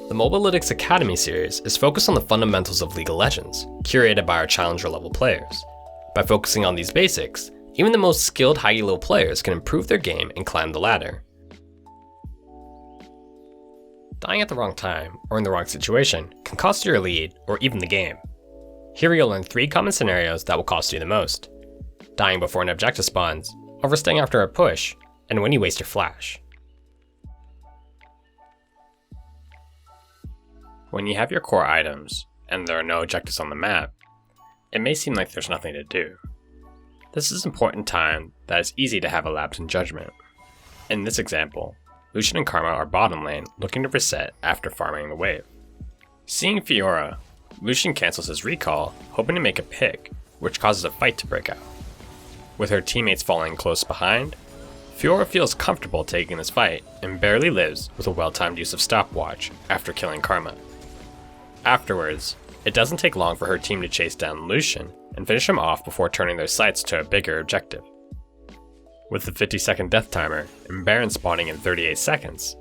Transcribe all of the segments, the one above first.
The Mobalytics Academy series is focused on the fundamentals of League of Legends, curated by our challenger level players. By focusing on these basics, even the most skilled high elo players can improve their game and climb the ladder. Dying at the wrong time, or in the wrong situation, can cost you your lead, or even the game. Here you'll learn 3 common scenarios that will cost you the most: dying before an objective spawns, overstaying after a push, and when you waste your flash. When you have your core items, and there are no objectives on the map, it may seem like there's nothing to do. This is important time that it's easy to have a lapse in judgment. In this example, Lucian and Karma are bottom lane looking to reset after farming the wave. Seeing Fiora, Lucian cancels his recall, hoping to make a pick, which causes a fight to break out. With her teammates falling close behind, Fiora feels comfortable taking this fight and barely lives with a well-timed use of stopwatch after killing Karma. Afterwards, it doesn't take long for her team to chase down Lucian and finish him off before turning their sights to a bigger objective. With the 50-second death timer and Baron spawning in 38 seconds,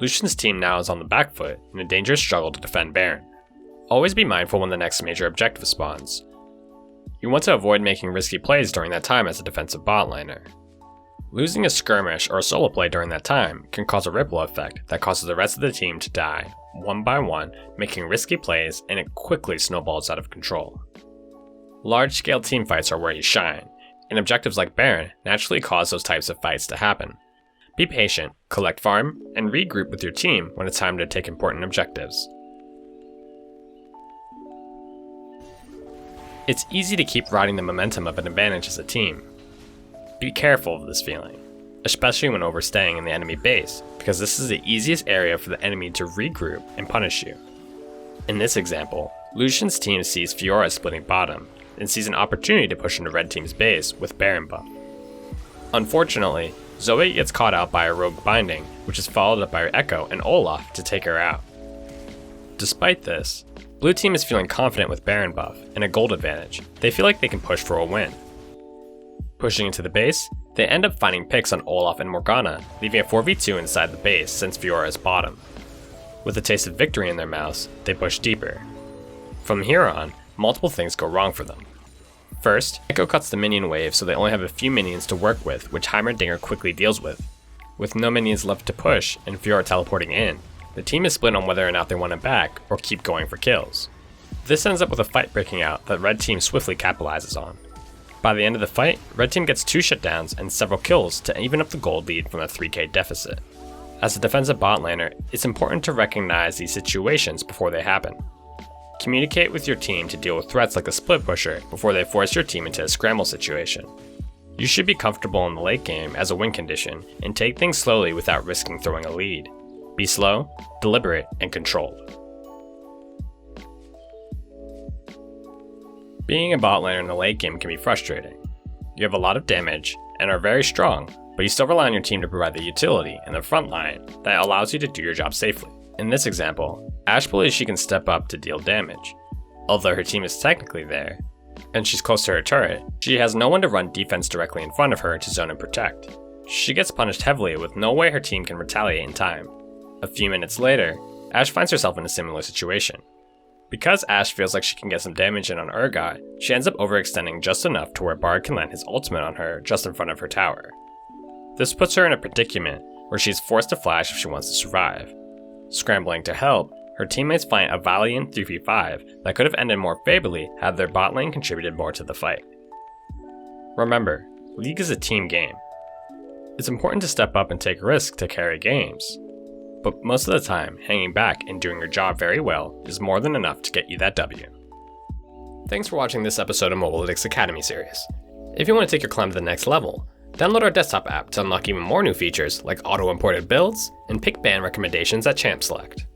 Lucian's team now is on the back foot in a dangerous struggle to defend Baron. Always be mindful when the next major objective spawns. You want to avoid making risky plays during that time as a defensive bot laner. Losing a skirmish or a solo play during that time can cause a ripple effect that causes the rest of the team to die, one by one, making risky plays, and it quickly snowballs out of control. Large-scale teamfights are where you shine, and objectives like Baron naturally cause those types of fights to happen. Be patient, collect farm, and regroup with your team when it's time to take important objectives. It's easy to keep riding the momentum of an advantage as a team. Be careful of this feeling, especially when overstaying in the enemy base, because this is the easiest area for the enemy to regroup and punish you. In this example, Lucian's team sees Fiora splitting bottom, and sees an opportunity to push into red team's base with Baron buff. Unfortunately, Zoe gets caught out by a rogue binding, which is followed up by Echo and Olaf to take her out. Despite this, blue team is feeling confident with Baron buff and a gold advantage. They feel like they can push for a win. Pushing into the base, they end up finding picks on Olaf and Morgana, leaving a 4v2 inside the base since Fiora is bottom. With a taste of victory in their mouths, they push deeper. From here on, multiple things go wrong for them. First, Echo cuts the minion wave so they only have a few minions to work with, which Heimerdinger quickly deals with. With no minions left to push and Fiora teleporting in, the team is split on whether or not they want it back or keep going for kills. This ends up with a fight breaking out that red team swiftly capitalizes on. By the end of the fight, red team gets 2 shutdowns and several kills to even up the gold lead from a 3k deficit. As a defensive bot laner, it's important to recognize these situations before they happen. Communicate with your team to deal with threats like a split pusher before they force your team into a scramble situation. You should be comfortable in the late game as a win condition and take things slowly without risking throwing a lead. Be slow, deliberate, and controlled. Being a bot laner in the late game can be frustrating. You have a lot of damage and are very strong, but you still rely on your team to provide the utility in the front line that allows you to do your job safely. In this example, Ashe believes she can step up to deal damage. Although her team is technically there, and she's close to her turret, she has no one to run defense directly in front of her to zone and protect. She gets punished heavily with no way her team can retaliate in time. A few minutes later, Ashe finds herself in a similar situation. Because Ashe feels like she can get some damage in on Urgot, she ends up overextending just enough to where Bard can land his ultimate on her just in front of her tower. This puts her in a predicament where she's forced to flash if she wants to survive. Scrambling to help, her teammates find a valiant 3v5 that could have ended more favorably had their bot lane contributed more to the fight. Remember, League is a team game. It's important to step up and take risks to carry games. But most of the time, hanging back and doing your job very well is more than enough to get you that W. Thanks for watching this episode of Mobalytics Academy series. If you want to take your climb to the next level, download our desktop app to unlock even more new features like auto-imported builds and pick band recommendations at Champ Select.